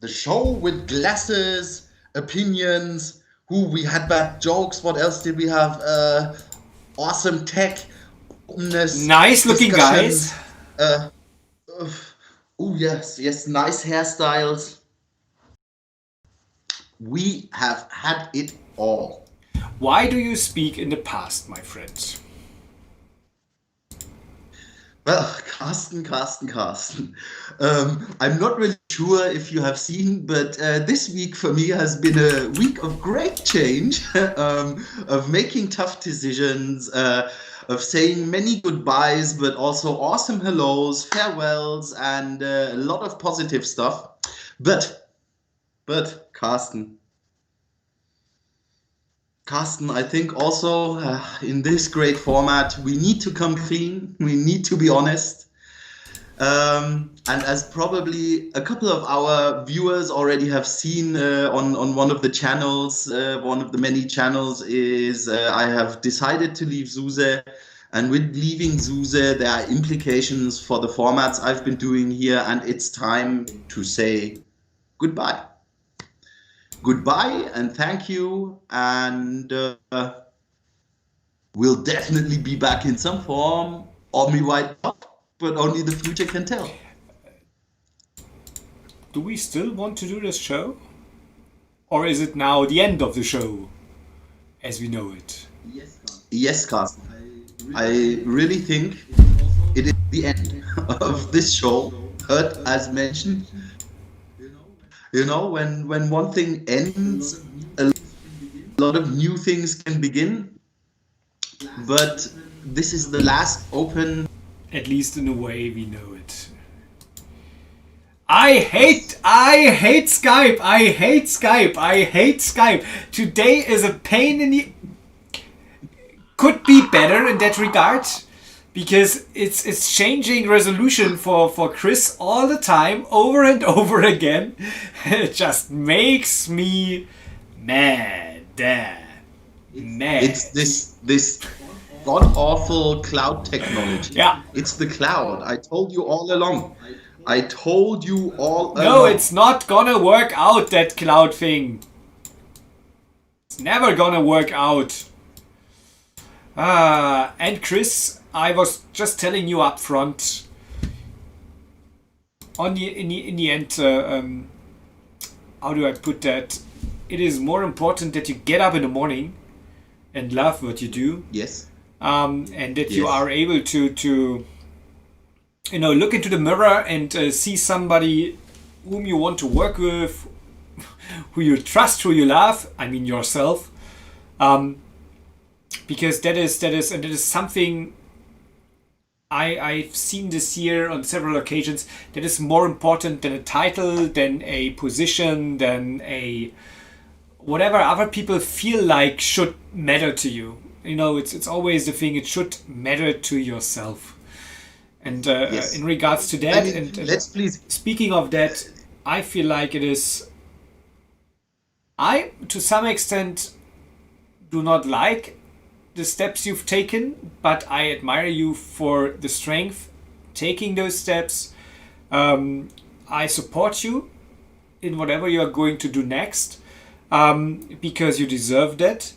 the show with glasses, opinions. Who we had bad jokes. What else did we have? Awesome tech, openness, Nice looking guys. discussions. Oh yes, yes, nice hairstyles. We have had it all. Why do you speak in the past, my friend? Well, Carsten. I'm not really sure if you have seen, but this week for me has been a week of great change, of making tough decisions, of saying many goodbyes, but also awesome hellos, farewells, and a lot of positive stuff. But, Carsten, I think also in this great format, we need to come clean. We need to be honest. And as probably a couple of our viewers already have seen on one of the channels, one of the many channels, is I have decided to leave SUSE. And with leaving SUSE, there are implications for the formats I've been doing here, and it's time to say goodbye. Goodbye and thank you, and we'll definitely be back in some form, or me right up, but only the future can tell. Do we still want to do this show? Or is it now the end of the show as we know it? Yes, Carsten. I really think it is the end of this show. But as mentioned, when one thing ends, a lot of new things can begin. But this is the last open. At least in a way we know it. I hate Skype. I hate Skype. Today is a pain in the... Could be better in that regard. Because it's changing resolution for Chris all the time, over and over again. It just makes me mad. It's this god awful cloud technology. Yeah. It's the cloud. I told you all along. No, it's not gonna work out, that cloud thing. It's never gonna work out. And Chris, I was just telling you up front. In the end, how do I put that? It is more important that you get up in the morning and love what you do. Yes. And that you are able to look into the mirror and see somebody whom you want to work with, who you trust, who you love. I mean yourself, because that is something I've seen this year on several occasions. That is more important than a title, than a position, than a whatever other people feel like should matter to you. It's always the thing. It should matter to yourself. And in regards to that, let's please. Speaking of that, I feel like it is. I, to some extent, do not like the steps you've taken, but I admire you for the strength taking those steps. I support you in whatever you are going to do next, because you deserve that.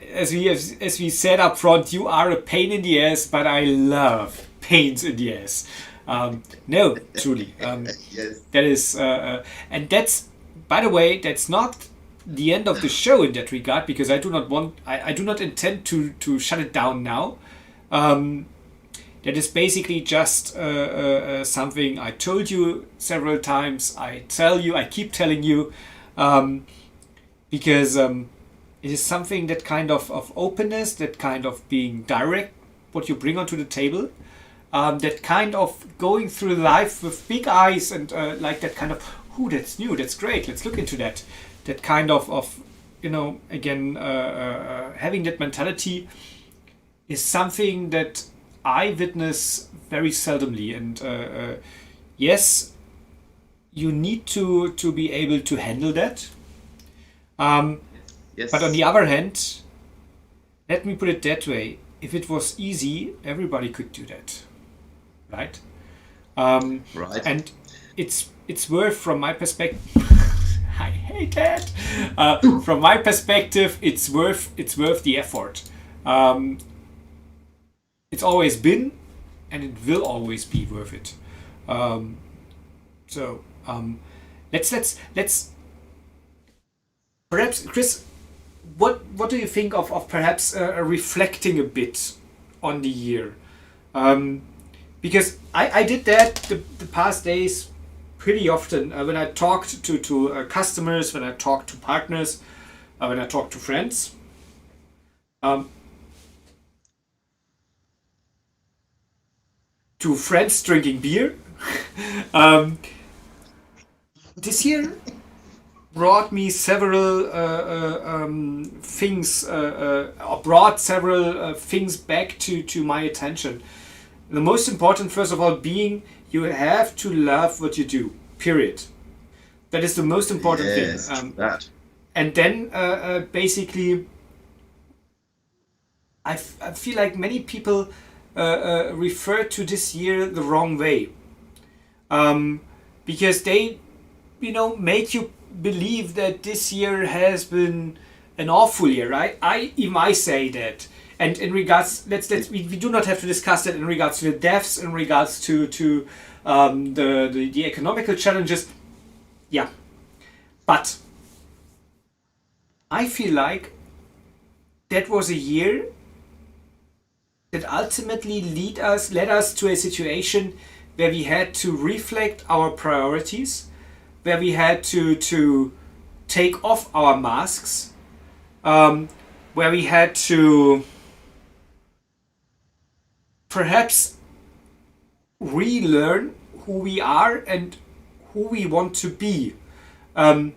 As we said up front, you are a pain in the ass, but I love pains in the ass. No, truly. Yes. That is, and that's, by the way, that's not the end of the show in that regard, because I do not intend to shut it down now. That is basically just something I told you several times. I keep telling you, because it is something, that kind of openness, that kind of being direct, what you bring onto the table, that kind of going through life with big eyes and like that kind of, that's new, that's great, let's look into that. That kind of again, having that mentality is something that I witness very seldomly. And yes, you need to be able to handle that. Yes. But on the other hand, let me put it that way. If it was easy, everybody could do that. Right? Right. And it's it's worth, from my perspective, I hate that. From my perspective, it's worth the effort. Um, it's always been, and it will always be worth it. Um, so let's perhaps, Chris, what do you think of perhaps reflecting a bit on the year? Um, because I did that the past days pretty often when I talked to customers, when I talked to partners, when I talked to friends. Um, to friends drinking beer. um, this year brought me several things, or brought several things back to my attention. The most important, first of all, being you have to love what you do, period. That is the most important thing. Yes, true that. And then basically, I feel like many people refer to this year the wrong way, um, because they, make you believe that this year has been an awful year. I say that. And in regards, we do not have to discuss that in regards to the deaths, in regards to the economical challenges. Yeah, but I feel like that was a year that ultimately led us to a situation where we had to reflect our priorities, where we had to take off our masks, where we had to perhaps relearn who we are and who we want to be, um,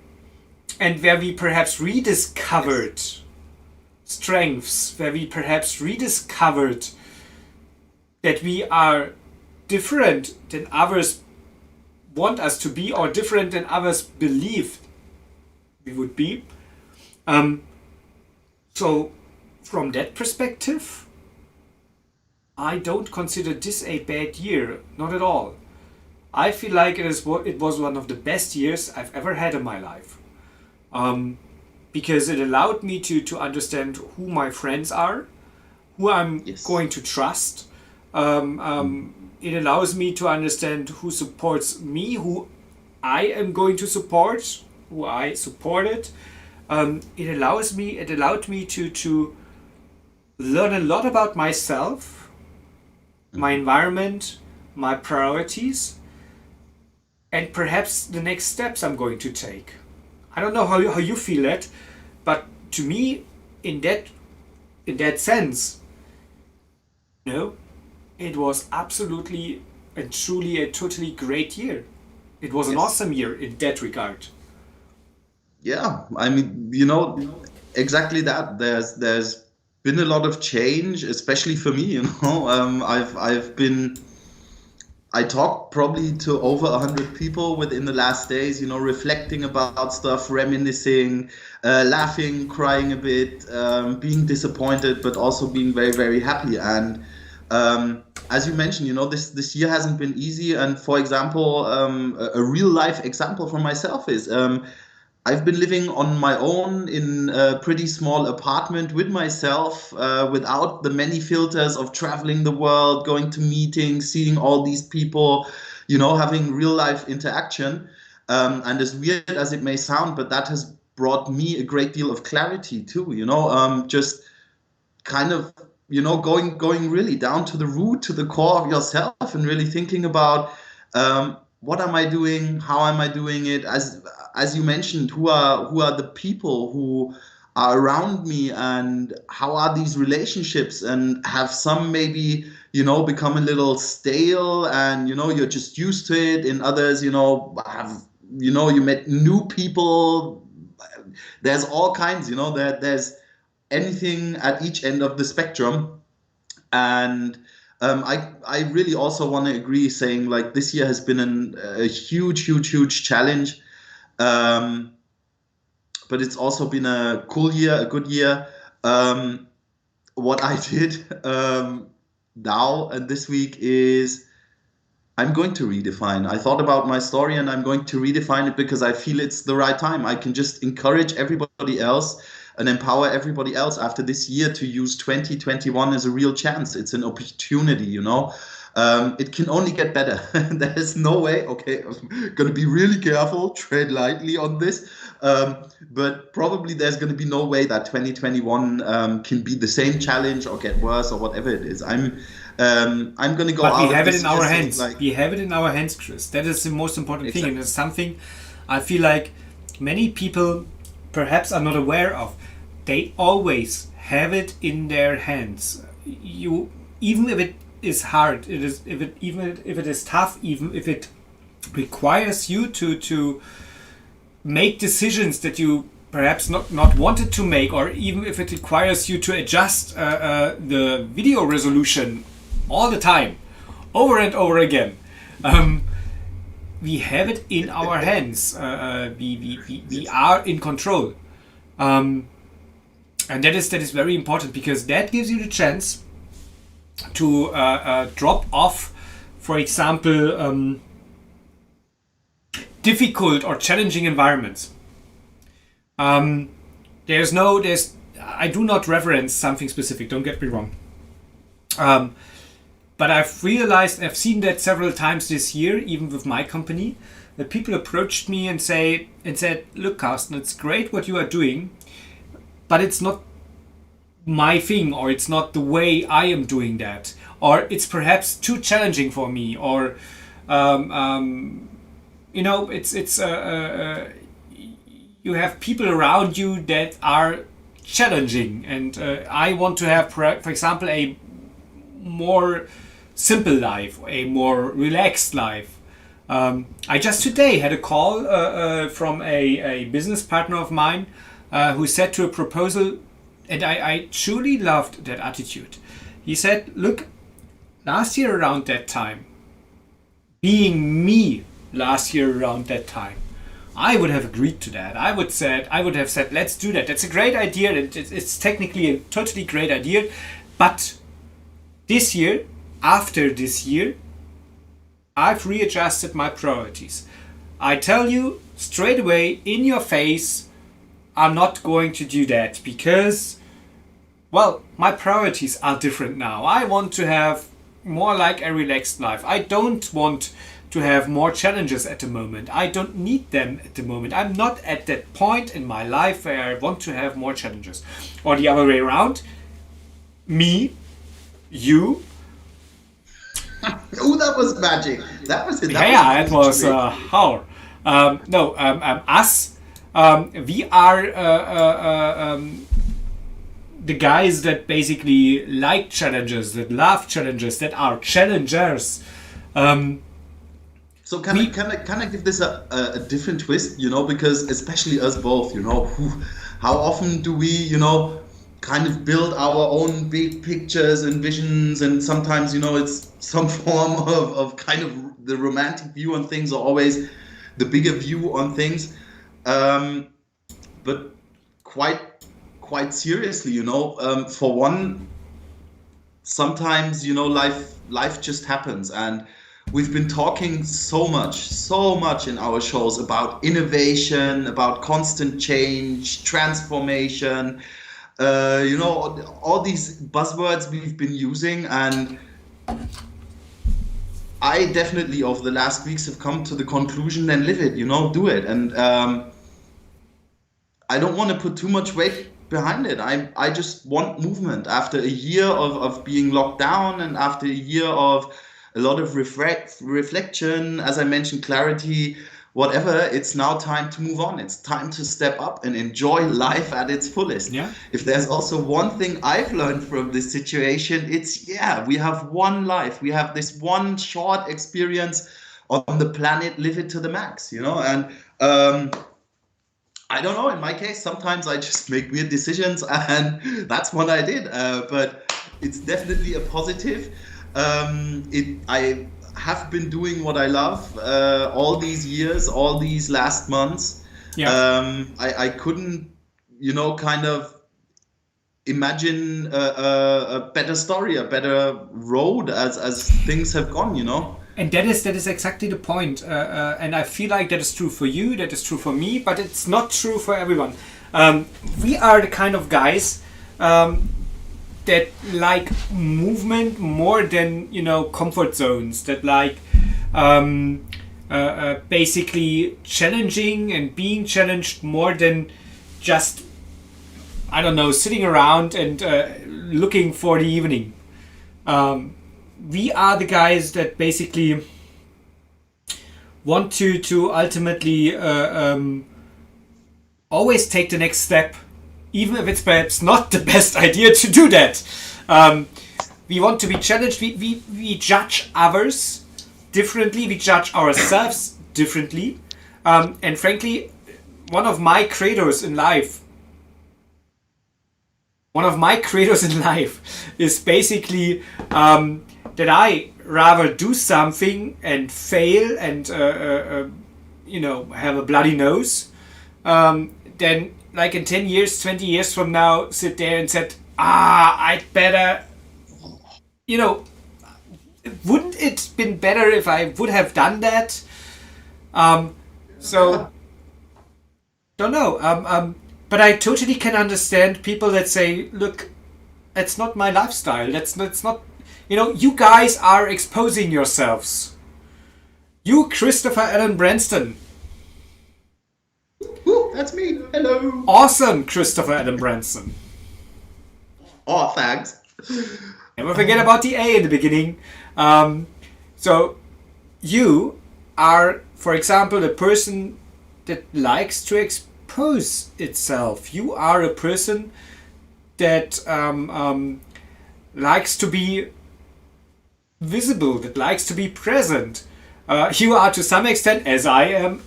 and where we perhaps Yes. rediscovered strengths, where we perhaps rediscovered that we are different than others want us to be, or different than others believe we would be. Um, so, from that perspective, I don't consider this a bad year, not at all. I feel like it was one of the best years I've ever had in my life, um, because it allowed me to understand who my friends are, who I'm Yes. going to trust. It allows me to understand who supports me, who I am going to support, who I supported. It allowed me to learn a lot about myself, my Mhm. environment, my priorities, and perhaps the next steps I'm going to take. I don't know how you feel that, but to me, in that sense, no, it was absolutely and truly a totally great year. It was an Yes. awesome year in that regard. Yeah, I mean, exactly that. There's been a lot of change, especially for me, I've been I talked probably to over 100 people within the last days, reflecting about stuff, reminiscing, laughing, crying a bit, being disappointed, but also being very, very happy. And as you mentioned, this year hasn't been easy. And for example, a real life example for myself is I've been living on my own in a pretty small apartment with myself, without the many filters of traveling the world, going to meetings, seeing all these people, having real life interaction. And as weird as it may sound, but that has brought me a great deal of clarity too, just kind of going really down to the root, to the core of yourself, and really thinking about, what am I doing, how am I doing it, as you mentioned, who are the people who are around me, and how are these relationships, and have some maybe become a little stale, and you're just used to it. In others, have you met new people. There's all kinds, there's anything at each end of the spectrum. And I really also want to agree, saying like this year has been a huge, huge, huge challenge. Um, but it's also been a cool year, a good year. Um, what I did now and this week is I'm going to redefine. I thought about my story and I'm going to redefine it because I feel it's the right time. I can just encourage everybody else and empower everybody else after this year to use 2021 as a real chance. It's an opportunity, you know. It can only get better. There is no way. Okay, I'm going to be really careful, tread lightly on this. But probably there's going to be no way that 2021 can be the same challenge or get worse or whatever it is. I'm going to go But we out of have it this in our year saying, hands. like, We have it in our hands, Chris. That is the most important thing, and exactly. it's something I feel like many people perhaps are not aware of. They always have it in their hands. You, even if it is hard, it is even if it is tough, even if it requires you to make decisions that you perhaps not wanted to make, or even if it requires you to adjust the video resolution all the time, over and over again. We have it in our hands. We are in control. And that is very important, because that gives you the chance to drop off, for example, difficult or challenging environments. There's I do not reference something specific, don't get me wrong. But I've realized, I've seen that several times this year, even with my company, that people approached me and said, look, Carsten, it's great what you are doing, but it's not my thing, or it's not the way I am doing that, or it's perhaps too challenging for me, or it's you have people around you that are challenging, and I want to have, for example, a more simple life, a more relaxed life. I just today had a call from a business partner of mine who said to a proposal, and I truly loved that attitude. He said, look, last year around that time, being me last year around that time, I would have agreed to that. I would have said, let's do that. That's a great idea. It's technically a totally great idea. But this year, after this year, I've readjusted my priorities. I tell you straight away, in your face, I'm not going to do that, because, well, my priorities are different now. I want to have more like a relaxed life. I don't want to have more challenges at the moment. I don't need them at the moment. I'm not at that point in my life where I want to have more challenges. Or the other way around, me, you. Oh, that was magic. That was it. Yeah, it was how? Us. We are the guys that basically like challenges, that love challenges, that are challengers. So can I give this a different twist, you know, because especially us both, you know, how often do we, you know, kind of build our own big pictures and visions, and sometimes, you know, it's some form of kind of the romantic view on things, or always the bigger view on things. But quite seriously, you know, for one, sometimes, you know, life just happens, and we've been talking so much in our shows about innovation, about constant change, transformation, you know, all these buzzwords we've been using. And I definitely, over the last weeks, have come to the conclusion, then live it, you know, do it. And I don't want to put too much weight behind it. I just want movement after a year of being locked down, and after a year of a lot of reflection, as I mentioned, clarity, whatever. It's now time to move on. It's time to step up and enjoy life at its fullest. Yeah. If there's also one thing I've learned from this situation, it's, yeah, we have one life. We have this one short experience on the planet. Live it to the max, you know. And I don't know. In my case, sometimes I just make weird decisions, and that's what I did. But it's definitely a positive. I have been doing what I love all these years, all these last months. Yeah. I couldn't, you know, kind of imagine a better story, a better road as things have gone, you know. And that is exactly the point. And I feel like that is true for you, that is true for me, but it's not true for everyone. We are the kind of guys that like movement more than, you know, comfort zones, that like basically challenging and being challenged more than just, I don't know, sitting around and looking for the evening. We are the guys that basically want to ultimately always take the next step, even if it's perhaps not the best idea to do that. We want to be challenged. We judge others differently. We judge ourselves differently. And frankly, one of my credos in life is basically that I rather do something and fail and you know, have a bloody nose, than like in 10 years, 20 years from now sit there and said, I'd better, you know, wouldn't it been better if I would have done that? So don't know. But I totally can understand people that say, look, that's not my lifestyle. That's not, you know, you guys are exposing yourselves. You, Christopher Allen Branston. Ooh, that's me. Hello. Awesome, Christopher Allen Branston. Oh, thanks. Never forget about the A in the beginning. So you are, for example, a person that likes to expose itself. You are a person that likes to be visible, that likes to be present. You are, to some extent, as I am,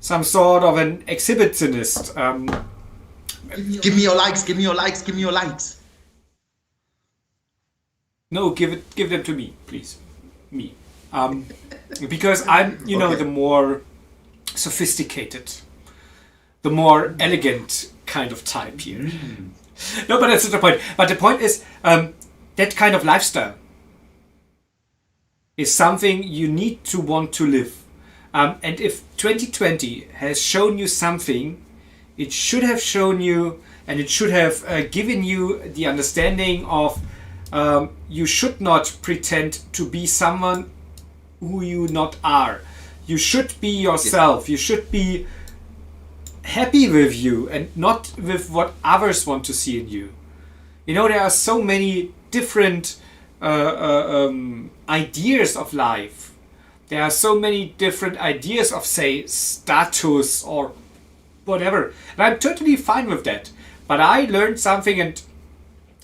some sort of an exhibitionist. Give me your likes, give me your likes, give me your likes. No, give them to me, please. Me. Because I'm, you know, Okay. the more sophisticated, the more elegant kind of type here. No, but that's not the point. But the point is, that kind of lifestyle is something you need to want to live. And if 2020 has shown you something, it should have shown you, and it should have given you the understanding of you should not pretend to be someone who you not are. You should be yourself. You should be happy with you and not with what others want to see in you. You know, there are so many different ideas of life. There are so many different ideas of, say, status or whatever. And I'm totally fine with that. But I learned something, and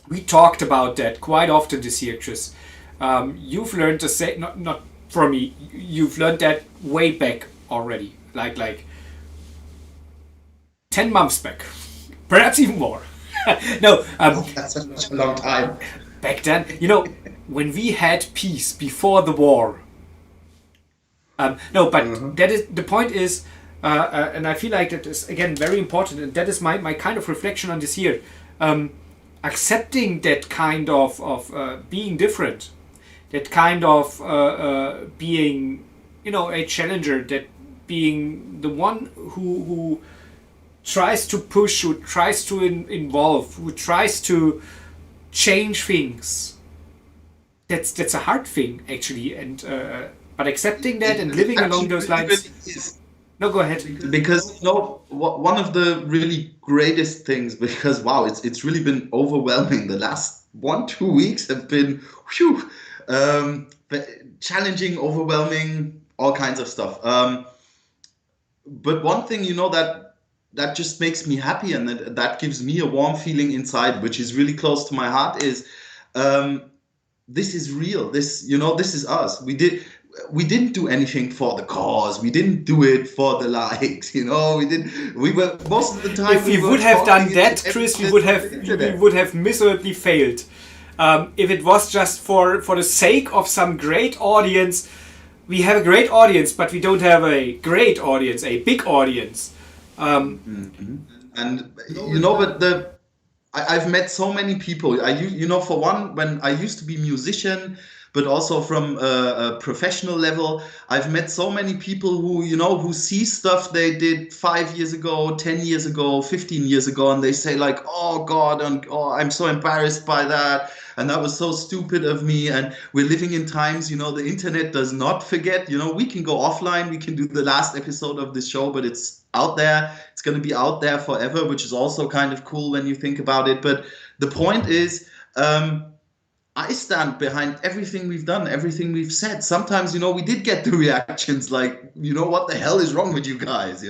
we talked about that quite often this year, Chris. You've learned to say, not from me, you've learned that way back already. Like 10 months back. Perhaps even more. No, That's such a long time. back then, you know, when we had peace before the war. No, but that is the point is, and I feel like that is again very important, and that is my kind of reflection on this year. Accepting that kind of being different, that kind of being, you know, a challenger, that being the one who tries to push, who tries to involve, who tries to change things. That's a hard thing actually, and but accepting that and living along those lines. Really is. No, go ahead. Because you know, one of the really greatest things, because wow, it's really been overwhelming. The last 1-2 weeks have been whew, challenging, overwhelming, all kinds of stuff. But one thing, you know, that just makes me happy, and that gives me a warm feeling inside, which is really close to my heart, is this is real. This, you know, this is us. We didn't do anything for the cause. We didn't do it for the likes. You know, we were most of the time. If we would have done that, Chris, we would have miserably failed. If it was just for the sake of some great audience, we have a great audience, but we don't have a great audience, a big audience. And you know, but I've met so many people. You know, for one, when I used to be musician, but also from a professional level. I've met so many people who, who see stuff they did 5 years ago, 10 years ago, 15 years ago, and they say like, oh God, and oh, I'm so embarrassed by that. And that was so stupid of me. And we're living in times, the internet does not forget. We can go offline, we can do the last episode of this show, but it's out there. It's going to be out there forever, which is also kind of cool when you think about it. But the point is, I stand behind everything we've done, everything we've said. Sometimes, we did get the reactions like, what the hell is wrong with you guys?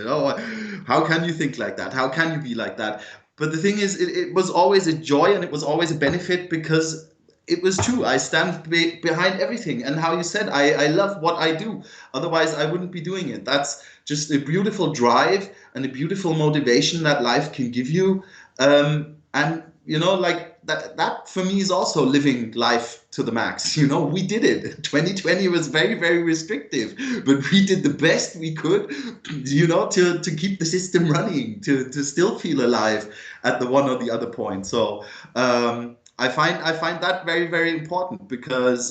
How can you think like that? How can you be like that? But the thing is, it was always a joy and it was always a benefit because it was true. I stand behind everything. And how you said, I love what I do. Otherwise, I wouldn't be doing it. That's just a beautiful drive and a beautiful motivation that life can give you. And like that for me is also living life to the max. We did it. 2020 was very, very restrictive, but we did the best we could, to keep the system running, to still feel alive at the one or the other point. So I find that very, very important because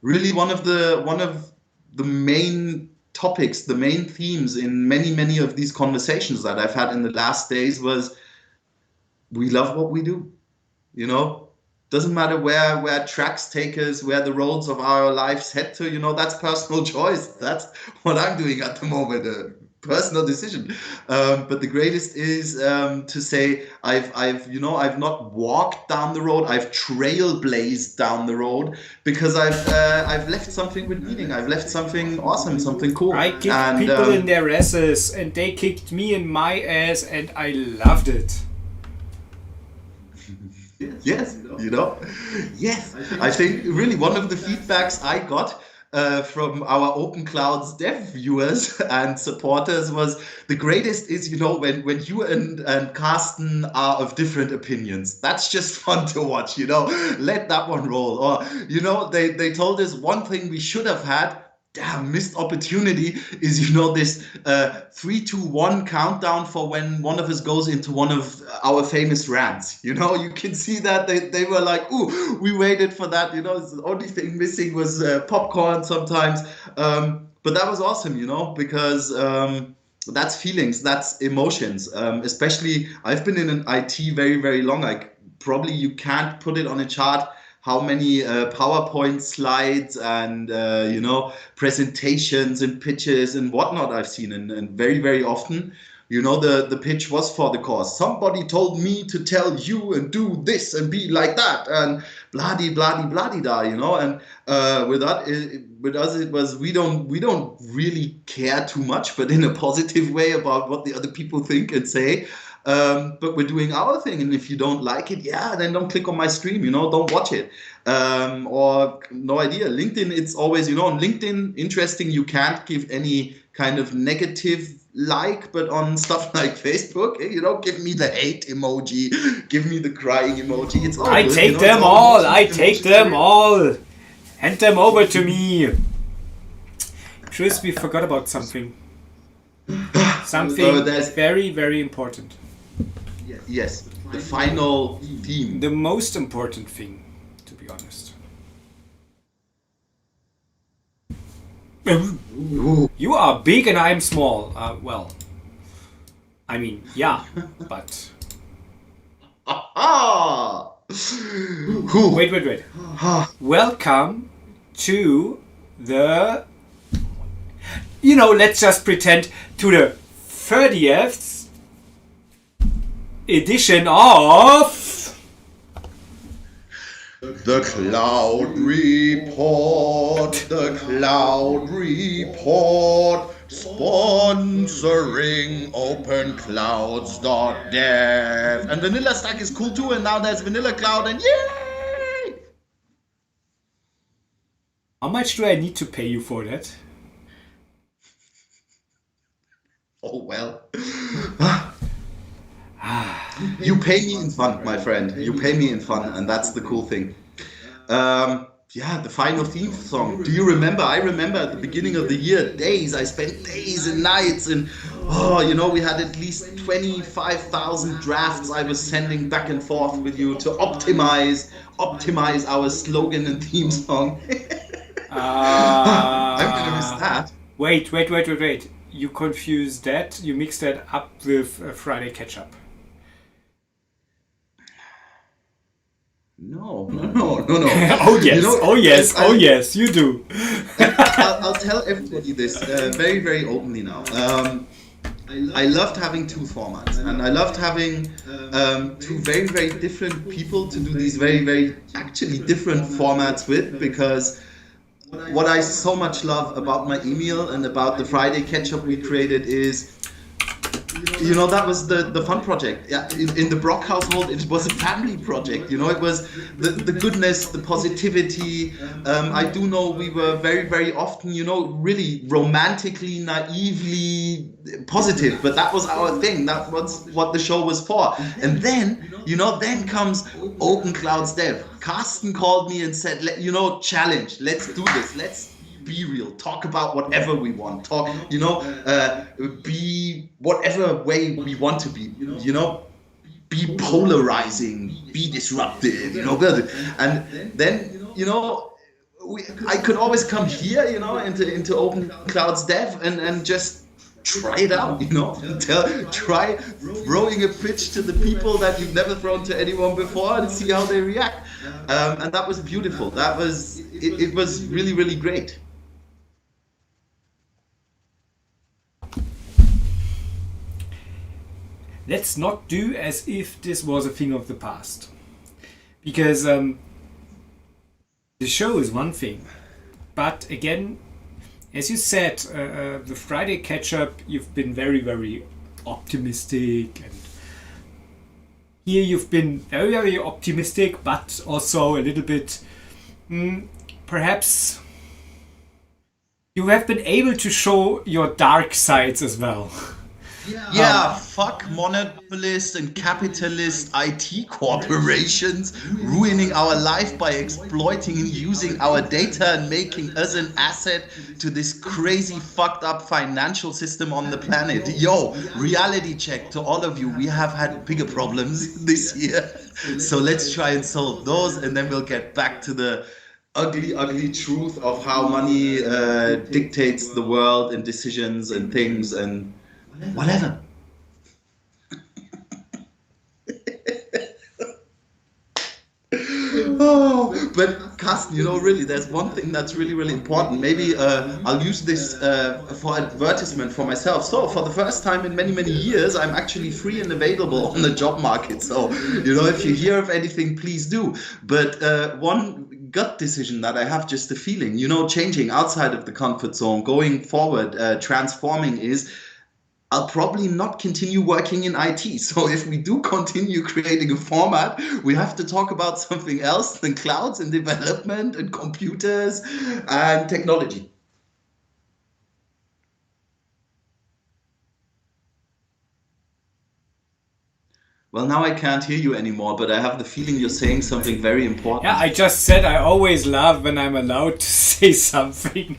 really one of the main topics, the main themes in many, many of these conversations that I've had in the last days was we love what we do. Doesn't matter where tracks take us, where the roads of our lives head to. That's personal choice. That's what I'm doing at the moment, a personal decision. But the greatest is to say I've not walked down the road. I've trailblazed down the road because I've left something with meaning. I've left something awesome, something cool. I kicked people in their asses, and they kicked me in my ass, and I loved it. Yes, yes. I think really one of the feedbacks I got from our Open Clouds Dev viewers and supporters was the greatest is, when you and Carsten are of different opinions. That's just fun to watch, let that one roll. Or, they told us one thing we should have had. Damn, missed opportunity is this 3, 2, 1 countdown for when one of us goes into one of our famous rants. You can see that they were like, ooh, we waited for that. The only thing missing was popcorn sometimes. But that was awesome, because that's feelings, that's emotions. Especially I've been in an IT very, very long. Probably you can't put it on a chart how many PowerPoint slides and presentations and pitches and whatnot I've seen, and very, very often the pitch was for the cause. Somebody told me to tell you and do this and be like that and bloody bloody da, and with us it was we don't really care too much, but in a positive way, about what the other people think and say. But we're doing our thing, and if you don't like it, then don't click on my stream, don't watch it. Or no idea. LinkedIn, it's always, on LinkedIn, interesting, you can't give any kind of negative but on stuff like Facebook, give me the hate emoji, give me the crying emoji. It's all I good, take them all. I take them all. Hand them over to me. Chris, we forgot about something. Something very, very important. Yes, the final theme. The most important thing, to be honest. You are big and I'm small. Well, I mean, yeah, but... Wait. Welcome to the... let's just pretend to the 30th edition of... The Cloud Report, sponsoring open.clouds.dev. And Vanilla Stack is cool too, and now there's Vanilla Cloud, and yay! How much do I need to pay you for that? Oh, well. You pay me in fun, my friend. You pay me in fun, and that's the cool thing. yeah, the final theme song. Do you remember? I remember at the beginning of the year, days. I spent days and nights, and oh, we had at least 25,000 drafts I was sending back and forth with you to optimize our slogan and theme song. I'm gonna miss Uh, that. wait. You confused that. You mixed that up with Friday Catch Up. No. Oh You yes, know, oh yes, oh I, yes, you do. I'll tell everybody this very, very openly now. I loved having two formats, and I loved having two very, very different people to do these very, very actually different formats with, because what I so much love about my email and about the Friday catch up we created is, that was the fun project. Yeah, in the Brock household, it was a family project. It was the goodness, the positivity. I do know we were very, very often, really romantically, naively positive, but that was our thing. That was what the show was for. And then comes Open Clouds Dev. Carsten called me and said, challenge. Let's do this. Let's be real, talk about whatever we want, be whatever way we want to be, be polarizing, be disruptive, and then I could always come here, into Open Clouds Dev, and just try it out, try throwing a pitch to the people that you've never thrown to anyone before and see how they react. And that was beautiful. It was really, really great. Let's not do as if this was a thing of the past. Because the show is one thing. But again, as you said, the Friday catch up, you've been very, very optimistic. And here you've been very, very optimistic, but also a little bit, perhaps you have been able to show your dark sides as well. Yeah, fuck monopolist and capitalist IT corporations ruining our life by exploiting and using our data and making us an asset to this crazy fucked up financial system on the planet. Yo, reality check to all of you. We have had bigger problems this year. So let's try and solve those, and then we'll get back to the ugly, ugly truth of how money dictates the world and decisions and things and whatever. Oh, but Carsten, really, there's one thing that's really, really important. Maybe I'll use this for advertisement for myself. So, for the first time in many, many years, I'm actually free and available on the job market. So, if you hear of anything, please do. But one gut decision that I have, just a feeling, changing outside of the comfort zone, going forward, transforming is, I'll probably not continue working in IT. So if we do continue creating a format, we have to talk about something else than clouds and development and computers and technology. Well, now I can't hear you anymore, but I have the feeling you're saying something very Yeah, important. I just said I always love when I'm allowed to say something.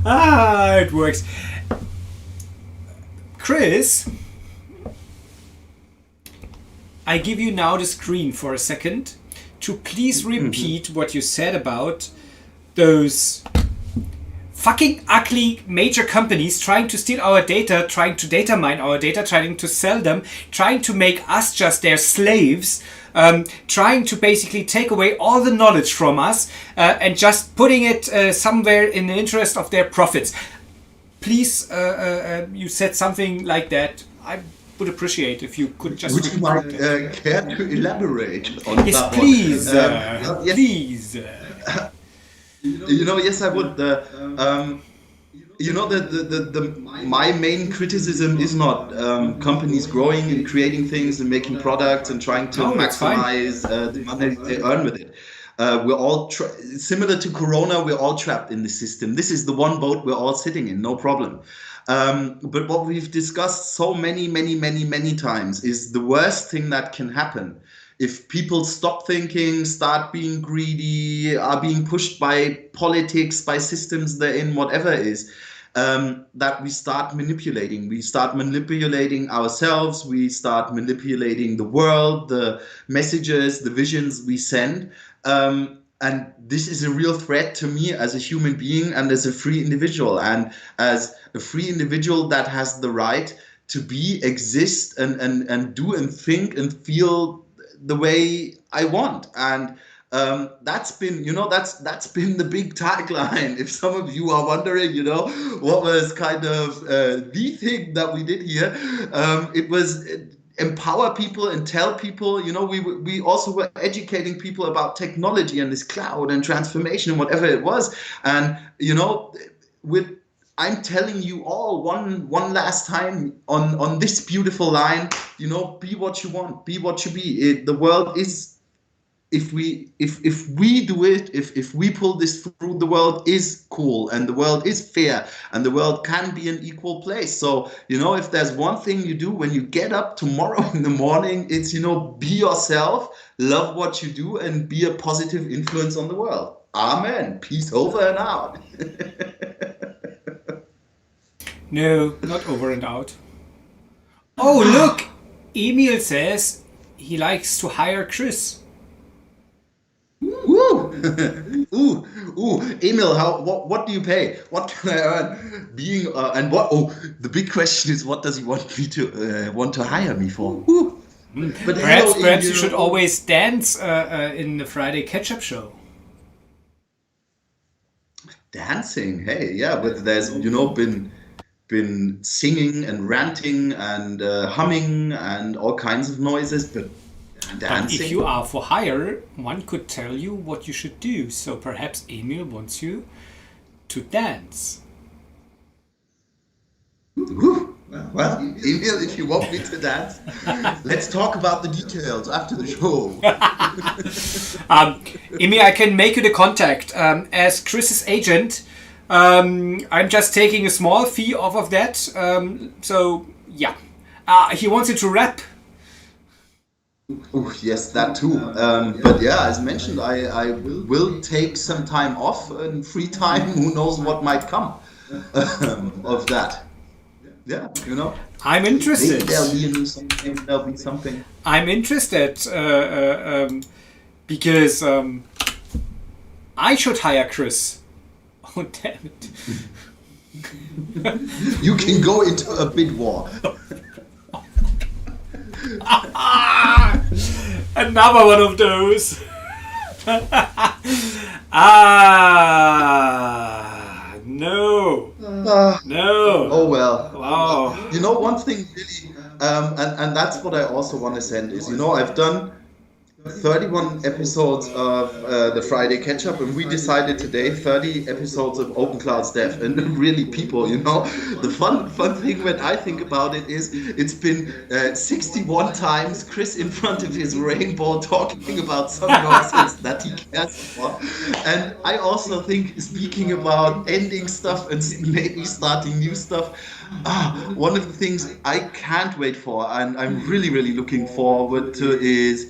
It works. Chris, I give you now the screen for a second to please repeat what you said about those fucking ugly major companies trying to steal our data, trying to data mine our data, trying to sell them, trying to make us just their slaves, trying to basically take away all the knowledge from us and just putting it somewhere in the interest of their profits. Please, you said something like that. I would appreciate if you could just. Would you like care to elaborate on Yes, that please. one? Yes. Please. Yes, I would. My main criticism is not companies growing and creating things and making products and trying to No, that's fine. maximize the money they earn with it. We're all similar to Corona. We're all trapped in the system. This is the one boat we're all sitting in. No problem. But what we've discussed so many, many, many, many times is the worst thing that can happen if people stop thinking, start being greedy, are being pushed by politics, by systems they're in, whatever it is, that we start manipulating. We start manipulating ourselves. We start manipulating the world, the messages, the visions we send. And this is a real threat to me as a human being and as a free individual, and as a free individual that has the right to be, exist, and do and think and feel the way I want. And that's been, that's been the big tagline. If some of you are wondering, what was kind of the thing that we did here, it was empower people and tell people, we also were educating people about technology and this cloud and transformation and whatever it was. And, with I'm telling you all one last time on this beautiful line, be what you want, be what you be. The world is, if we do it, if we pull this through, the world is cool and the world is fair and the world can be an equal place. So, if there's one thing you do when you get up tomorrow in the morning, it's, be yourself, love what you do, and be a positive influence on the world. Amen. Peace over and out. No, not over and out. Oh, look! Emil says he likes to hire Chris. Ooh, Emil, what do you pay? What can I earn? Being and what? Oh, the big question is, what does he want me to want to hire me for? Ooh. But perhaps you should always dance in the Friday catch-up show. Dancing, hey, yeah, but there's been singing and ranting and humming and all kinds of noises, but dancing. But if you are for hire, one could tell you what you should do. So perhaps Emil wants you to dance. Ooh. Well, Emil, if you want me to dance, let's talk about the details after the show. Emil, I can make you the contact. As Chris's agent, I'm just taking a small fee off of that. So, yeah. He wants you to rap. Oh, yes, that too. But yeah, as mentioned, I will take some time off and free time. Who knows what might come of that. Yeah, I'm interested. Maybe there'll be a new something. There'll be something. I'm interested because I should hire Chris. Oh, damn it. You can go into a bid war. Another one of those. No. No. Oh well. Wow. One thing really, and that's what I also want to send is, I've done 31 episodes of the Friday catch-up, and we decided today 30 episodes of Open Clouds Dev. And really, people, the fun thing when I think about it is it's been 61 times Chris in front of his rainbow talking about some nonsense that he cares for. And I also think, speaking about ending stuff and maybe starting new stuff, one of the things I can't wait for, and I'm really, really looking forward to, is,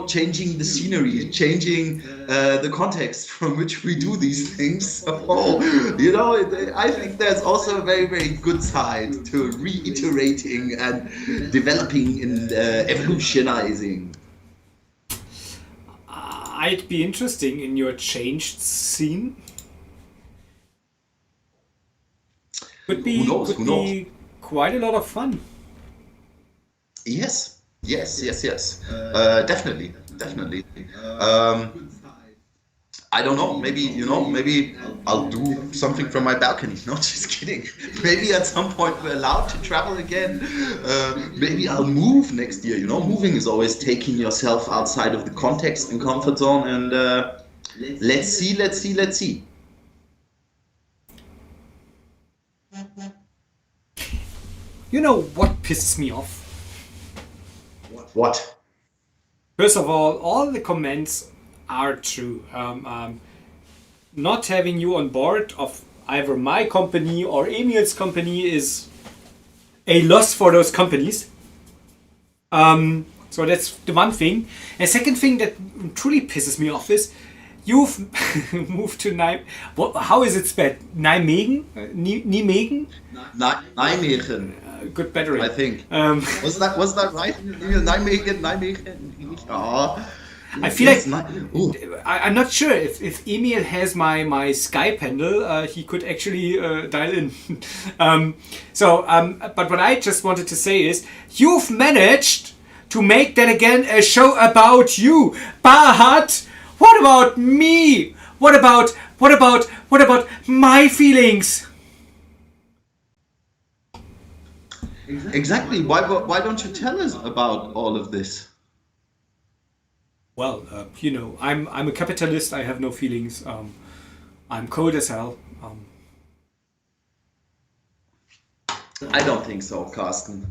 changing the scenery, changing the context from which we do these things. So, I think there's also a very, very good side to reiterating and developing and evolutionizing. I'd be interesting in your changed scene. Could be quite a lot of fun. Yes. Definitely. I don't know. Maybe I'll do something from my balcony. No, just kidding. Maybe at some point we're allowed to travel again. Maybe I'll move next year. Moving is always taking yourself outside of the context and comfort zone. And let's see. You know what pisses me off? What? First of all the comments are true. Not having you on board of either my company or Emil's company is a loss for those companies. So that's the one thing. And second thing that truly pisses me off is you've moved to how is it spelled? Nijmegen? Nijmegen? Nijmegen, Good battery. I think. Was that right? Nijmegen. Oh. I feel like I'm not sure if Emil has my Skype handle. He could actually dial in. But what I just wanted to say is, you've managed to make that again a show about you. But what about me? What about my feelings? Exactly. Why don't you tell us about all of this? Well, I'm a capitalist. I have no feelings. I'm cold as hell. I don't think so, Carsten.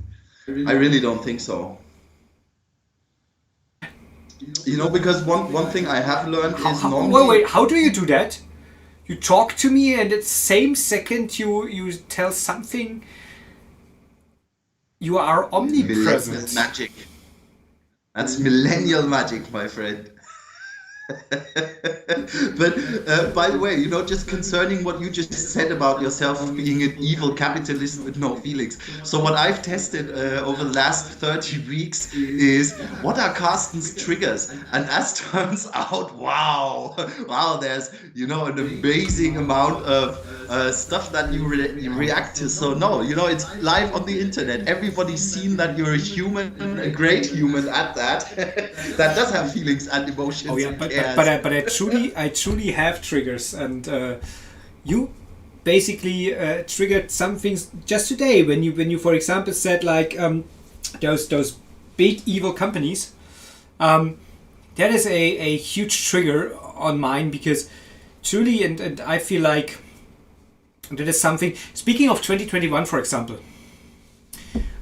I really don't think so. Because one thing I have learned is normally... Wait, how do you do that? You talk to me and at the same second you tell something. You are omnipresent. That's magic. That's millennial magic, my friend. But by the way, just concerning what you just said about yourself being an evil capitalist with no feelings. So what I've tested over the last 30 weeks is what are Carsten's triggers? And as turns out, wow, there's an amazing amount of stuff that you react to. So no, it's live on the internet. Everybody's seen that you're a human, a great human at that. That does have feelings and emotions. Oh yeah, but I truly have triggers, and you basically triggered some things just today when you for example said like those big evil companies. That is a huge trigger on mine, because truly and I feel like that is something. Speaking of 2021, for example,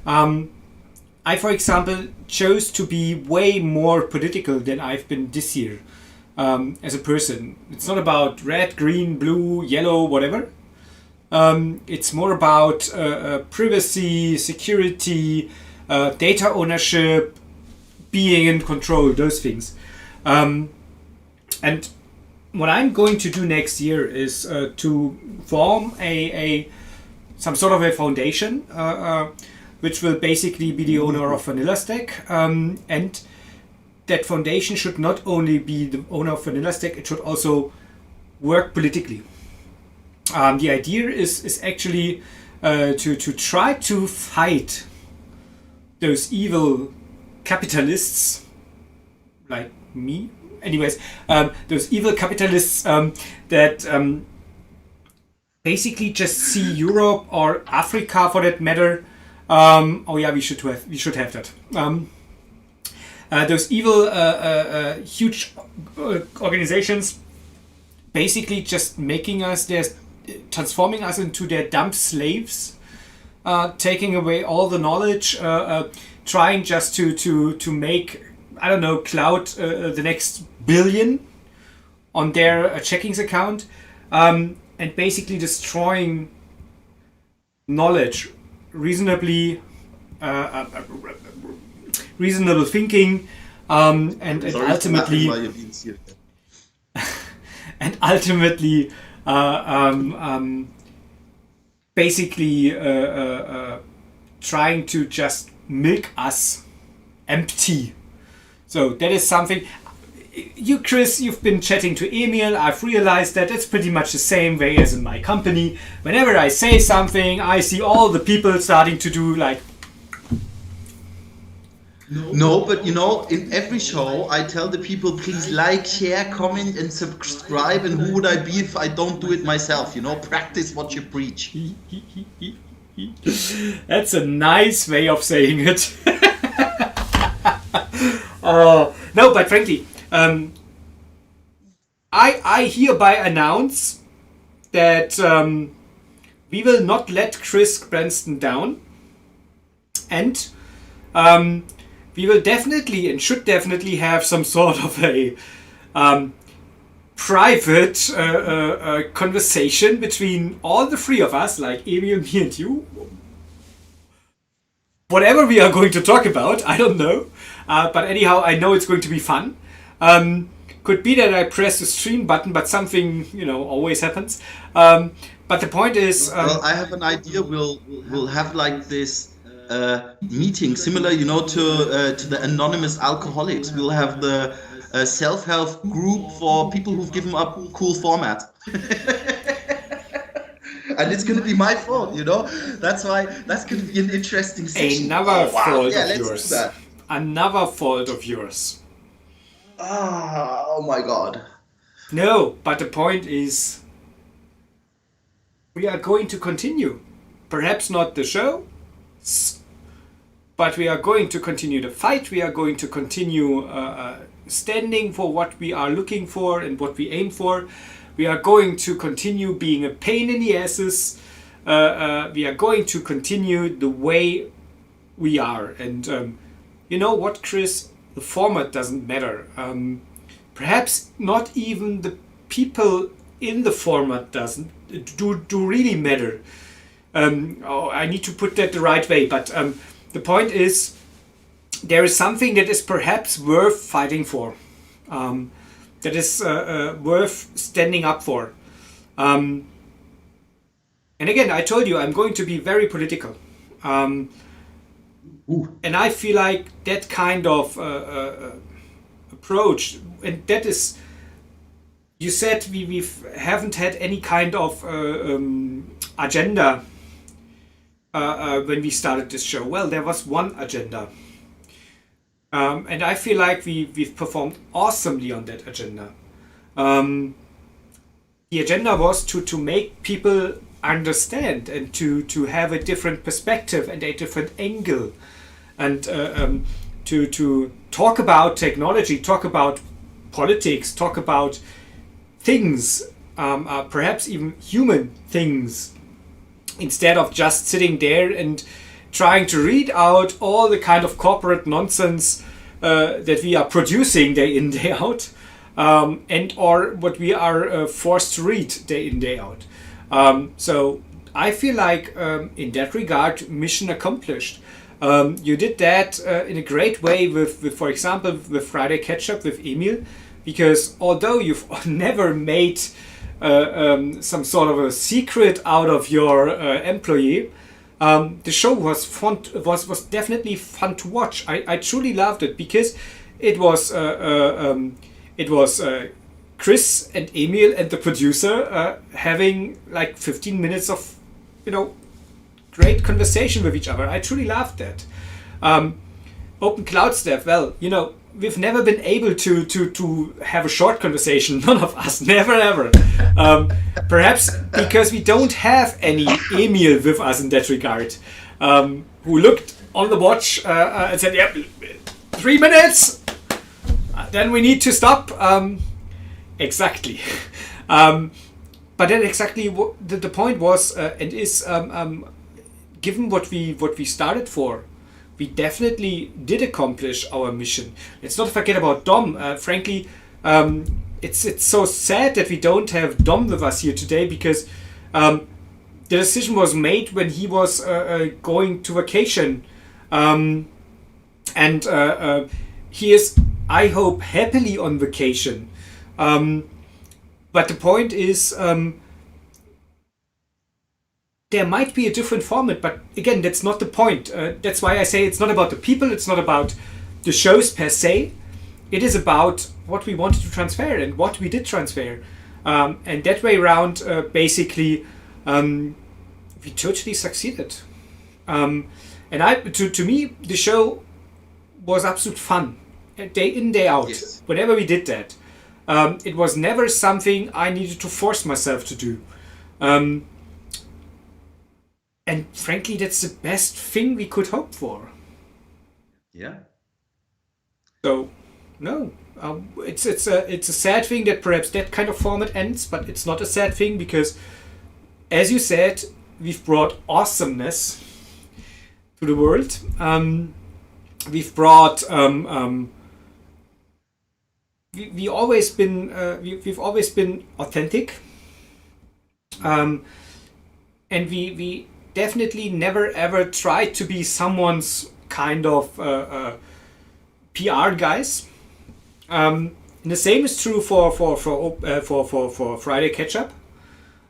I, for example, chose to be way more political than I've been this year as a person. It's not about red, green, blue, yellow, whatever. It's more about privacy, security, data ownership, being in control, those things. And what I'm going to do next year is to form some sort of a foundation which will basically be the owner of Vanilla Stack. And that foundation should not only be the owner of Vanilla Stack, it should also work politically. The idea is actually to try to fight those evil capitalists like me. Anyways, those evil capitalists that basically just see Europe or Africa, for that matter. We should have that. Those evil, huge organizations, basically just transforming us into their dumb slaves, taking away all the knowledge, trying just to make, I don't know, cloud the next billion on their checkings account, and basically destroying knowledge, reasonable thinking, and ultimately basically trying to just milk us empty. So that is something. You, Chris, you've been chatting to Emil. I've realized that it's pretty much the same way as in my company. Whenever I say something, I see all the people starting to do like... No, but in every show, I tell the people, please like, share, comment, and subscribe. And who would I be if I don't do it myself? Practice what you preach. That's a nice way of saying it. No, but frankly, I hereby announce that we will not let Chris Branston down, and we will definitely and should definitely have some sort of a private conversation between all the three of us, like Emil, me, and you. whatever we are going to talk about, I don't know. But anyhow, I know it's going to be fun. Could be that I press the stream button, but something, always happens. But the point is, Well, I have an idea. We'll have like this meeting similar, to the anonymous alcoholics. We'll have the self-help group for people who've given up cool format. And it's gonna be my fault, That's why that's gonna be an interesting session. another fault Yeah, of let's yours. do that. Another fault of yours. Oh my God. No, but the point is, we are going to continue. Perhaps not the show, but we are going to continue the fight. We are going to continue standing for what we are looking for and what we aim for. We are going to continue being a pain in the asses. We are going to continue the way we are. And you know what, Chris? The format doesn't matter. Perhaps not even the people in the format doesn't do really matter. I need to put that the right way, but the point is, there is something that is perhaps worth fighting for, that is worth standing up for. And again, I told you I'm going to be very political. And I feel like that kind of approach, and that is, you said we haven't had any kind of agenda when we started this show. Well, there was one agenda. And I feel like we've performed awesomely on that agenda. The agenda was to make people understand and to have a different perspective and a different angle, and to talk about technology, talk about politics, talk about things, perhaps even human things, instead of just sitting there and trying to read out all the kind of corporate nonsense that we are producing day in, day out, and or what we are forced to read day in, day out. So I feel like in that regard, mission accomplished. You did that in a great way with, for example, with Friday Catch Up with Emil, because although you've never made some sort of a secret out of your employee, the show was fun. Was definitely fun to watch. I truly loved it because it was Chris and Emil and the producer having like 15 minutes of great conversation with each other. I truly loved that. Open.clouds.dev. Well, we've never been able to have a short conversation. None of us, never ever. Perhaps because we don't have any Emil with us in that regard, who looked on the watch and said, "Yep, 3 minutes. Then we need to stop." Exactly. But then exactly what the point was and is, given what we started for, we definitely did accomplish our mission. Let's not forget about Dom. Frankly, it's so sad that we don't have Dom with us here today, because the decision was made when he was going to vacation, and he is, I hope, happily on vacation. But the point is, there might be a different format, but again, that's not the point. That's why I say it's not about the people, it's not about the shows per se. It is about what we wanted to transfer and what we did transfer. And that way around, basically, we totally succeeded. And to me, the show was absolute fun, day in, day out. Yes. Whenever we did that, it was never something I needed to force myself to do. And frankly, that's the best thing we could hope for. Yeah. So, no, it's a sad thing that perhaps that kind of format ends, but it's not a sad thing because, as you said, we've brought awesomeness to the world. We've brought we've always been authentic, and we definitely never ever tried to be someone's kind of PR guys. And the same is true for Friday Catch Up.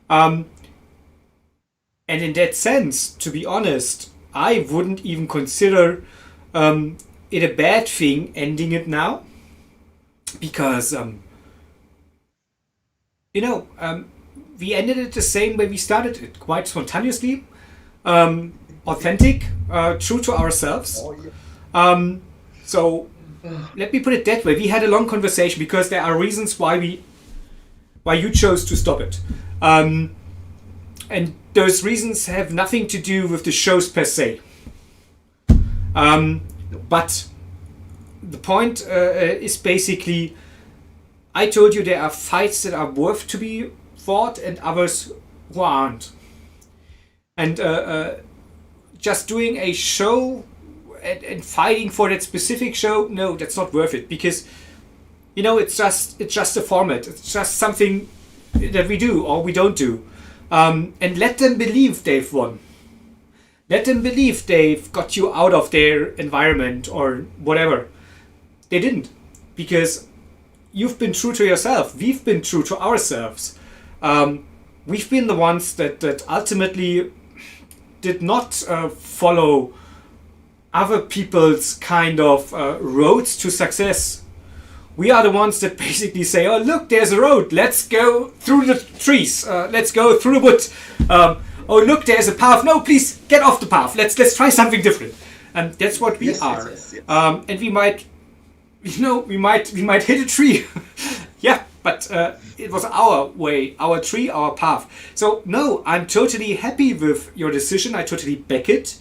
Um, and in that sense, to be honest, I wouldn't even consider it a bad thing ending it now, because we ended it the same way we started it, quite spontaneously, authentic, true to ourselves. So let me put it that way: we had a long conversation because there are reasons why you chose to stop it, and those reasons have nothing to do with the shows per se. But the point is basically, I told you there are fights that are worth to be fought and others who aren't. And just doing a show and fighting for that specific show, no, that's not worth it, because it's just a format. It's just something that we do or we don't do. And let them believe they've won. Let them believe they've got you out of their environment or whatever. They didn't, because you've been true to yourself. We've been true to ourselves. We've been the ones that ultimately did not follow other people's kind of roads to success. We are the ones that basically say, oh, look, there's a road. Let's go through the trees. Let's go through the wood. Oh, look, there's a path. No, please get off the path. Let's try something different. And that's what we are. Yes. And we might hit a tree. Yeah, but it was our way, our tree, our path. So no, I'm totally happy with your decision. I totally back it.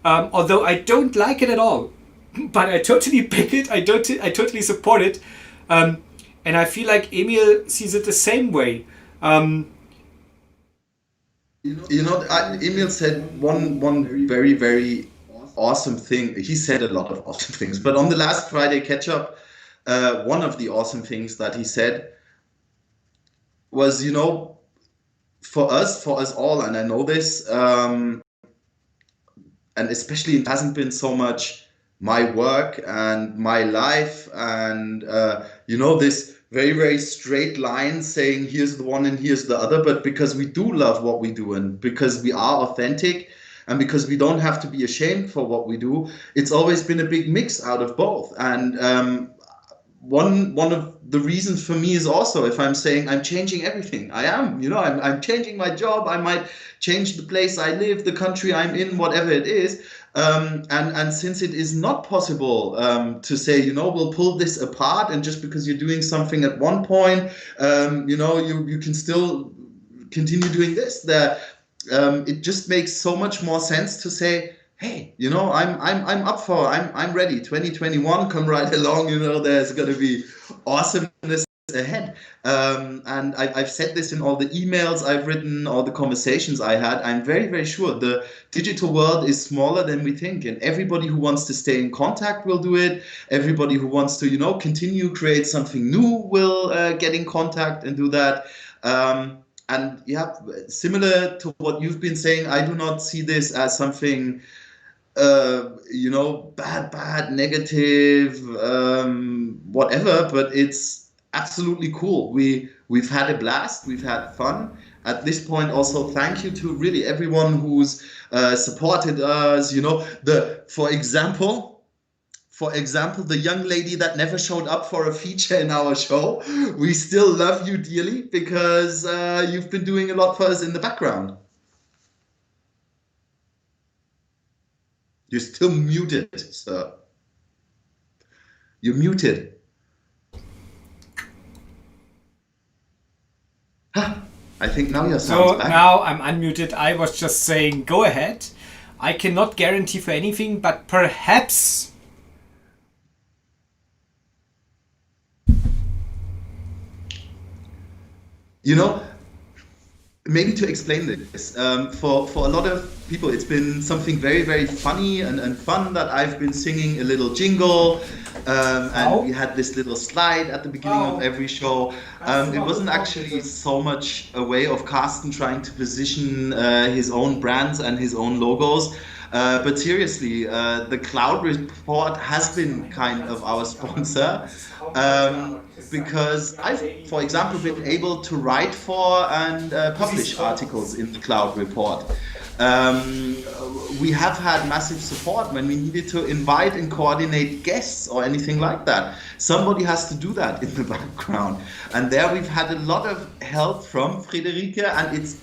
Although I don't like it at all. But I totally back it. I totally support it. And I feel like Emil sees it the same way. Emil said one very, very awesome thing. He said a lot of awesome things, but on the last Friday catch up, one of the awesome things that he said was, for us all, and I know this, and especially it hasn't been so much my work and my life and this very, very straight line saying here's the one and here's the other, but because we do love what we do and because we are authentic and because we don't have to be ashamed for what we do, it's always been a big mix out of both. And one of the reasons for me is also, if I'm saying I'm changing everything, I am, I'm changing my job, I might change the place I live, the country I'm in, whatever it is. And since it is not possible to say, we'll pull this apart, and just because you're doing something at one point, you can still continue doing this, that it just makes so much more sense to say, hey, I'm up for, I'm ready. 2021, come right along. There's going to be awesomeness ahead. And I've said this in all the emails I've written, all the conversations I had. I'm very, very sure the digital world is smaller than we think, and everybody who wants to stay in contact will do it. Everybody who wants to, continue, create something new will get in contact and do that. And yeah, similar to what you've been saying, I do not see this as something bad, negative, whatever, but it's absolutely cool. We've had a blast, we've had fun. At this point, also thank you to really everyone who's supported us. For example, the young lady that never showed up for a feature in our show, we still love you dearly because you've been doing a lot for us in the background. You're still muted, sir. You're muted. Huh. I think now your sound's back. Now I'm unmuted. I was just saying, go ahead. I cannot guarantee for anything, but perhaps... maybe to explain this, for a lot of people, it's been something very, very funny and fun that I've been singing a little jingle, and we had this little slide at the beginning of every show. It wasn't actually so much a way of Carsten trying to position his own brands and his own logos. But seriously, the Cloud Report has been kind of our sponsor, because I've, for example, been able to write for and publish articles in the Cloud Report. We have had massive support when we needed to invite and coordinate guests or anything like that. Somebody has to do that in the background. And there we've had a lot of help from Friederike, and it's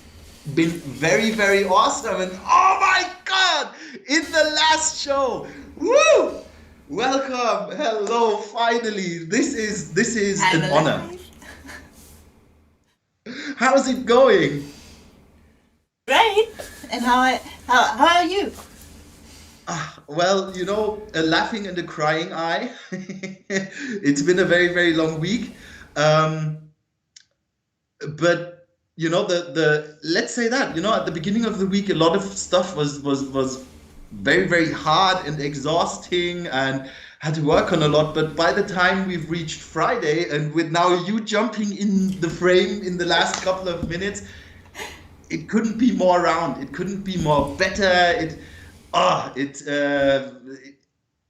been very, very awesome. And oh my God, in the last show, woo! Welcome, hello, finally. This is an honor. How's it going? Great. And how are you? Well, you know, a laughing and a crying eye. It's been a very, very long week. But you know, the let's say that, you know, at the beginning of the week, a lot of stuff was very, very hard and exhausting and had to work on a lot. But by the time we've reached Friday, and with now you jumping in the frame in the last couple of minutes, it couldn't be more round. It couldn't be more better.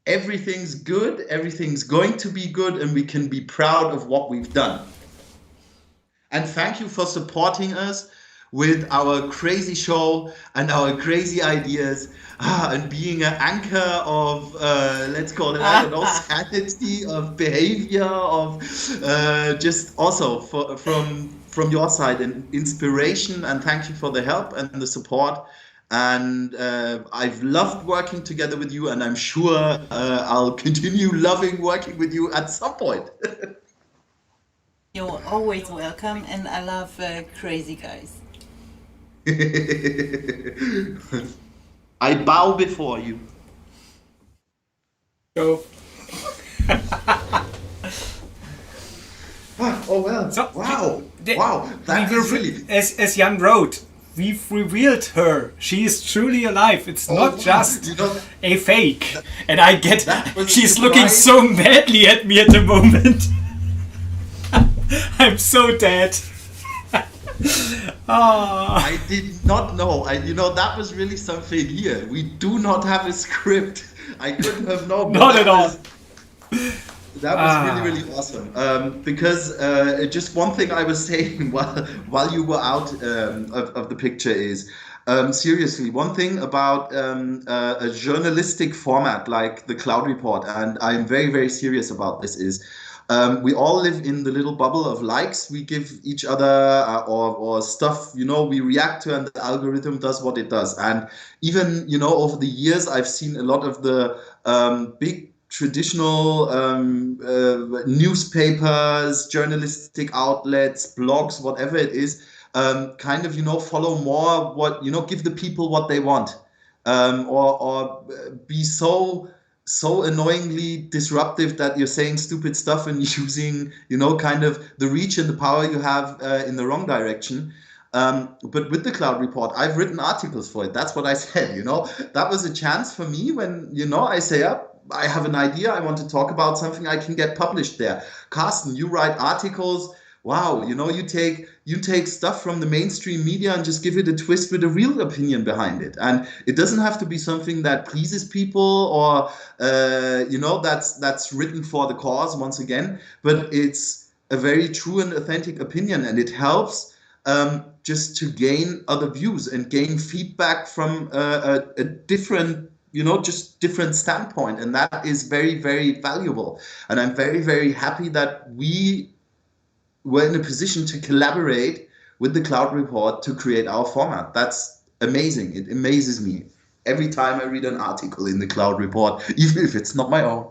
Everything's good. Everything's going to be good, and we can be proud of what we've done. And thank you for supporting us with our crazy show and our crazy ideas, and being an anchor of, let's call it, I don't know, sanity, of behavior, of just also from your side, and inspiration. And thank you for the help and the support. And I've loved working together with you, and I'm sure I'll continue loving working with you at some point. You're always welcome, and I love crazy guys. I bow before you. Go. Oh well. So, wow. Wow. That is really. As Jan wrote, we've revealed her. She is truly alive. It's not just a fake. And I get, she's looking so madly at me at the moment. I'm so dead. I did not know. That was really something here. We do not have a script. I couldn't have known. Not at all. That was really, really awesome. Because just one thing I was saying while you were out of the picture is, seriously, one thing about a journalistic format like the Cloud Report, and I'm very, very serious about this, is we all live in the little bubble of likes we give each other, or stuff, we react to, and the algorithm does what it does. And even, over the years, I've seen a lot of the big traditional newspapers, journalistic outlets, blogs, whatever it is, kind of, follow more what, give the people what they want, or be so annoyingly disruptive that you're saying stupid stuff and using, kind of the reach and the power you have in the wrong direction. But with the Cloud Report, I've written articles for it. That's what I said, that was a chance for me when, I say, I have an idea, I want to talk about something, I can get published there. Carsten, you write articles. Wow, you take stuff from the mainstream media and just give it a twist with a real opinion behind it. And it doesn't have to be something that pleases people, or that's written for the cause once again, but it's a very true and authentic opinion, and it helps just to gain other views and gain feedback from a different, just different standpoint. And that is very, very valuable. And I'm very, very happy that we were in a position to collaborate with the Cloud Report to create our format. That's amazing. It amazes me every time I read an article in the Cloud Report, even if it's not my own.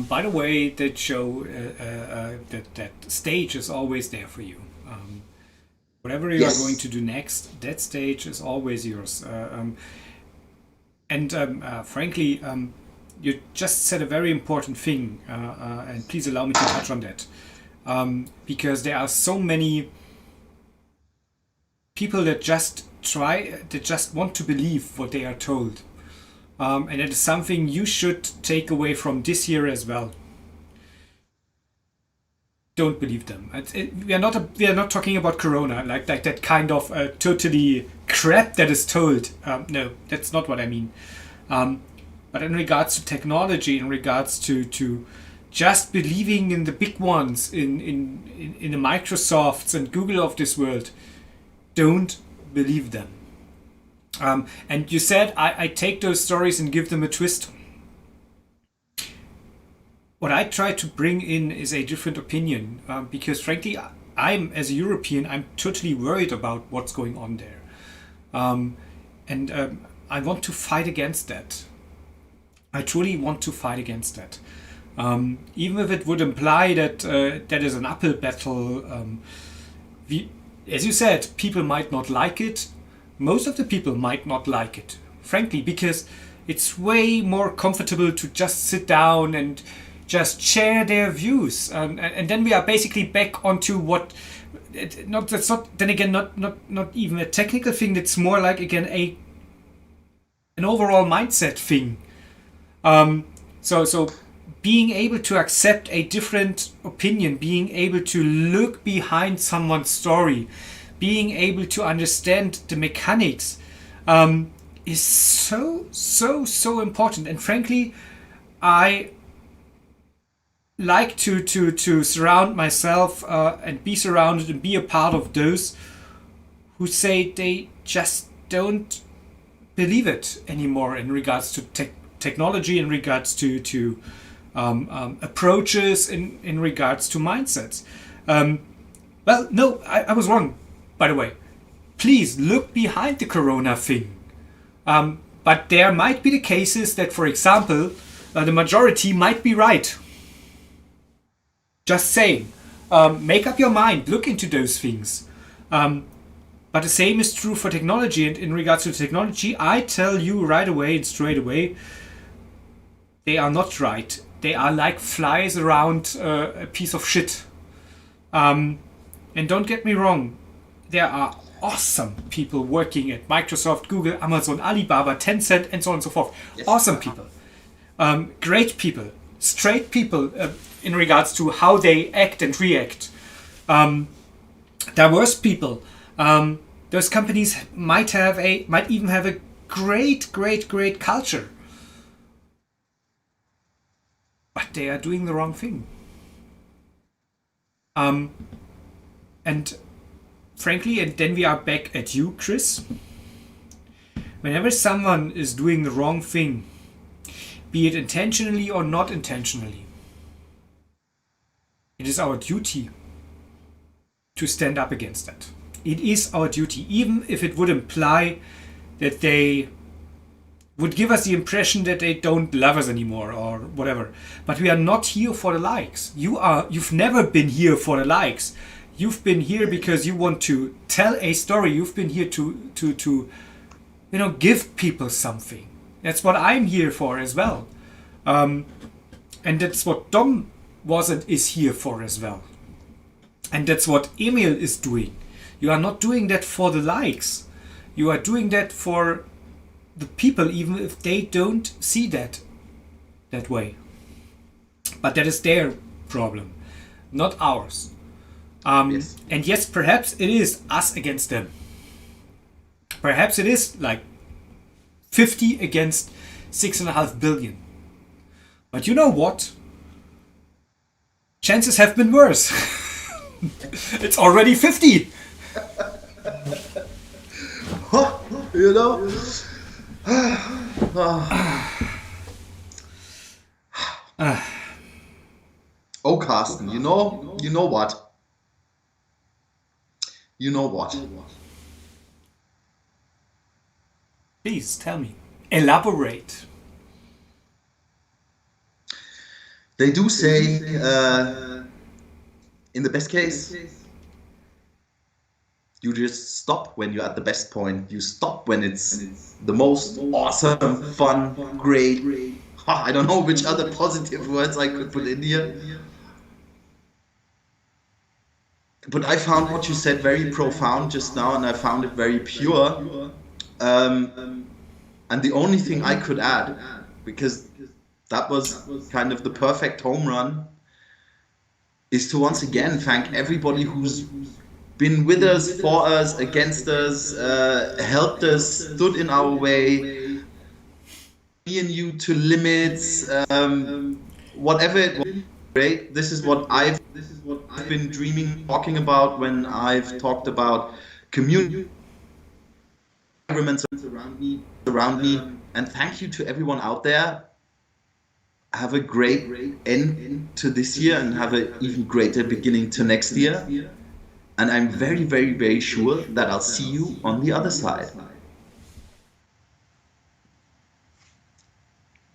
By the way, that show, that stage is always there for you. Whatever you are going to do next, that stage is always yours. Frankly, you just said a very important thing, and please allow me to touch on that. because there are so many people that just want to believe what they are told. And it is something you should take away from this year as well. Don't believe them. We are not talking about Corona, like that kind of totally crap that is told. No, that's not what I mean. But in regards to technology, in regards to just believing in the big ones, in the Microsofts and Google of this world, don't believe them. And you said I take those stories and give them a twist. What I try to bring in is a different opinion, because frankly, as a European, I'm totally worried about what's going on there. And I want to fight against that. I truly want to fight against that. Even if it would imply that that is an uphill battle. As you said, people might not like it. Most of the people might not like it, frankly, because it's way more comfortable to just sit down and just share their views, and then we are basically back onto what. That's not. Then again, not even a technical thing. That's more like again an overall mindset thing. So being able to accept a different opinion, being able to look behind someone's story, being able to understand the mechanics, is so important. And frankly, I like to surround myself and be surrounded and be a part of those who say they just don't believe it anymore in regards to technology, in regards to approaches, in regards to mindsets. Well, no, I was wrong, by the way. Please look behind the Corona thing. But there might be the cases that, for example, the majority might be right. Just saying. Make up your mind. Look into those things. But the same is true for technology. And in regards to technology, I tell you right away and straight away, they are not right. They are like flies around a piece of shit. And don't get me wrong. There are awesome people working at Microsoft, Google, Amazon, Alibaba, Tencent, and so on and so forth. Yes. Awesome people. Great people. Straight people in regards to how they act and react. Diverse people. Those companies might even have a great culture. But they are doing the wrong thing. And frankly, and then we are back at you, Chris. Whenever someone is doing the wrong thing, be it intentionally or not intentionally, it is our duty to stand up against that. It is our duty, even if it would imply that they would give us the impression that they don't love us anymore or whatever. But we are not here for the likes. You've never been here for the likes. You've been here because you want to tell a story. You've been here to give people something. That's what I'm here for as well. And that's what Dom was and is here for as well. And that's what Emil is doing. You are not doing that for the likes. You are doing that for the people, even if they don't see that way. But that is their problem, not ours. Yes. And yes, perhaps it is us against them. Perhaps it is like 50 against 6.5 billion. But you know what? Chances have been worse. It's already 50. You know? Oh, Carsten, you know what? You know what? Please tell me. Elaborate. They do say, in the best case, you just stop when you're at the best point. You stop when it's the most awesome, fun, great. I don't know which other positive words I could put in here. But I found what you said very profound just now, and I found it very pure. And the only thing I could add, because that was kind of the perfect home run, is to once again thank everybody who's been with us, for us, against us, helped us, stood in our way, me and you to limits, whatever it was. Great. This is what I've been dreaming, talking about when I've talked about community environments around me. And thank you to everyone out there. Have a great end to this year and have an even greater beginning to next year. And I'm very, very, very sure that I'll see you on the other side.